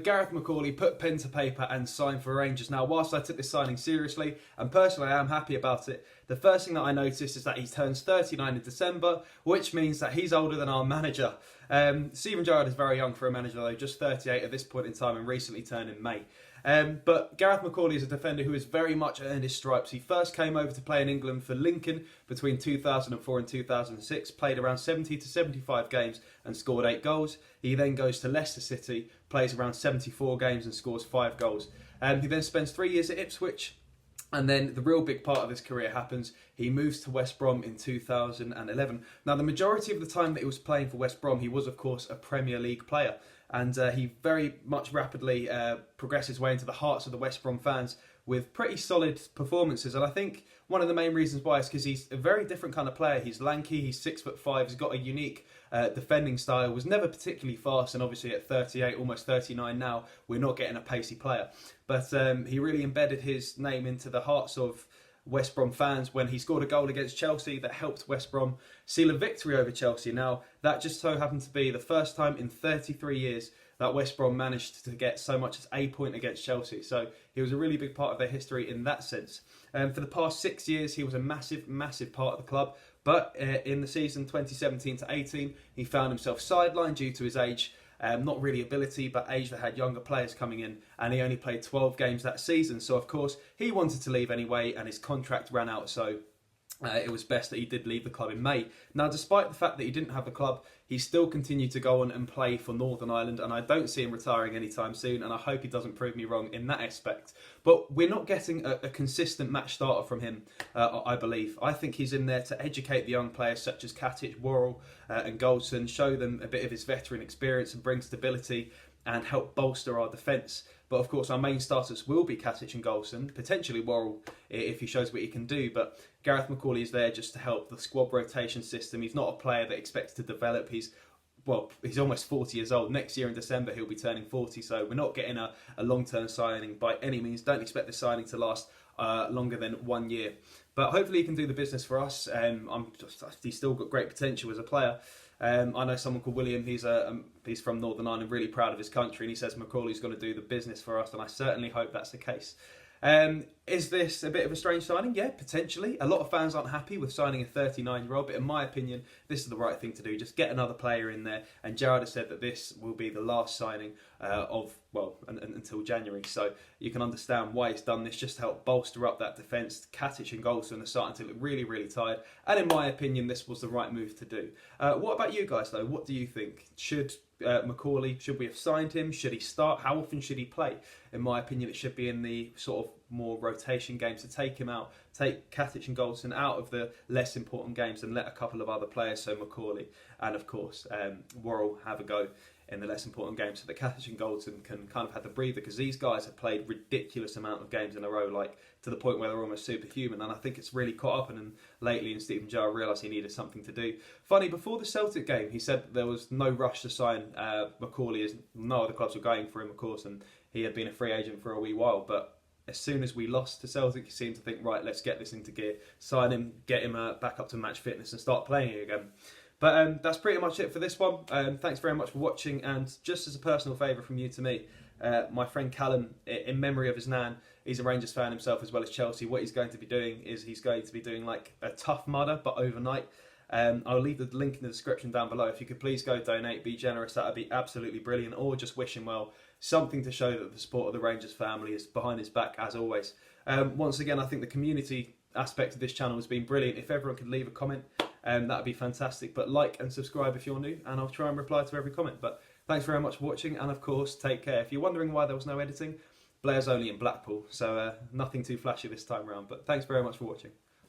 Gareth McAuley put pen to paper and signed for Rangers. Now, whilst I took this signing seriously, and personally I am happy about it, the first thing that I noticed is that he turns 39 in December, which means that he's older than our manager. Steven Gerrard is very young for a manager though, just 38 at this point in time and recently turned in May. But Gareth McAuley is a defender who has very much earned his stripes. He first came over to play in England for Lincoln between 2004 and 2006, played around 70 to 75 games and scored 8 goals. He then goes to Leicester City, plays around 74 games and scores 5 goals. He then spends 3 years at Ipswich. And then the real big part of his career happens. He moves to West Brom in 2011. Now, the majority of the time that he was playing for West Brom, he was, of course, a Premier League player. And he very much rapidly progressed his way into the hearts of the West Brom fans with pretty solid performances. And I think one of the main reasons why is because he's a very different kind of player. He's lanky, he's 6'5", he's got a unique defending style, was never particularly fast, and obviously at 38, almost 39 now, we're not getting a pacey player. But he really embedded his name into the hearts of West Brom fans when he scored a goal against Chelsea that helped West Brom seal a victory over Chelsea. Now, that just so happened to be the first time in 33 years that West Brom managed to get so much as a point against Chelsea. So he was a really big part of their history in that sense. For the past 6 years, he was a massive, massive part of the club. But in the season 2017 to 18, he found himself sidelined due to his age. Not really ability, but age that had younger players coming in, and he only played 12 games that season. So, of course, he wanted to leave anyway, and his contract ran out, so it was best that he did leave the club in May. Now, despite the fact that he didn't have the club, he still continued to go on and play for Northern Ireland, and I don't see him retiring anytime soon, and I hope he doesn't prove me wrong in that aspect. But we're not getting a consistent match starter from him, I believe. I think he's in there to educate the young players such as Katic, Worrell and Goldson, show them a bit of his veteran experience and bring stability and help bolster our defence. But of course, our main starters will be Katic and Goldson, potentially Worrell if he shows what he can do. But Gareth McAuley is there just to help the squad rotation system. He's not a player that expects to develop. He's almost 40 years old. Next year in December, he'll be turning 40. So we're not getting a long-term signing by any means. Don't expect the signing to last longer than 1 year. But hopefully he can do the business for us. He's still got great potential as a player. I know someone called William, he's from Northern Ireland, really proud of his country, and he says McAuley's going to do the business for us, and I certainly hope that's the case. Is this a bit of a strange signing? Yeah, potentially. A lot of fans aren't happy with signing a 39-year-old, but in my opinion, this is the right thing to do. Just get another player in there, and Gerrard has said that this will be the last signing until January. So you can understand why he's done this, just to help bolster up that defence. Katic and Goldson are starting to look really, really tired, and in my opinion, this was the right move to do. What about you guys, though? What do you think? Should McAuley, should we have signed him? Should he start? How often should he play? In my opinion, it should be in the sort of more rotation games to take him out, take Katic and Goldson out of the less important games and let a couple of other players, so McAuley and of course Worrell, have a go in the less important games so that Katic and Goldson can kind of have the breather, because these guys have played ridiculous amount of games in a row, like to the point where they're almost superhuman, and I think it's really caught up in them lately, and Steven Gerrard realised he needed something to do. Funny, before the Celtic game, he said there was no rush to sign McAuley, as no other clubs were going for him, of course, and he had been a free agent for a wee while, but as soon as we lost to Celtic, he seemed to think, right, let's get this into gear, sign him, get him back up to match fitness and start playing again. But that's pretty much it for this one. Thanks very much for watching, and just as a personal favour from you to me, my friend Callum, in memory of his nan, he's a Rangers fan himself as well as Chelsea. What he's going to be doing is he's going to be doing like a Tough Mudder, but overnight. I'll leave the link in the description down below. If you could please go donate, be generous, that would be absolutely brilliant, or just wish him well. Something to show that the support of the Rangers family is behind his back, as always. Once again, I think the community aspect of this channel has been brilliant. If everyone could leave a comment, that would be fantastic. But like and subscribe if you're new, and I'll try and reply to every comment. But thanks very much for watching, and of course, take care. If you're wondering why there was no editing, Blair's only in Blackpool, so nothing too flashy this time around. But thanks very much for watching.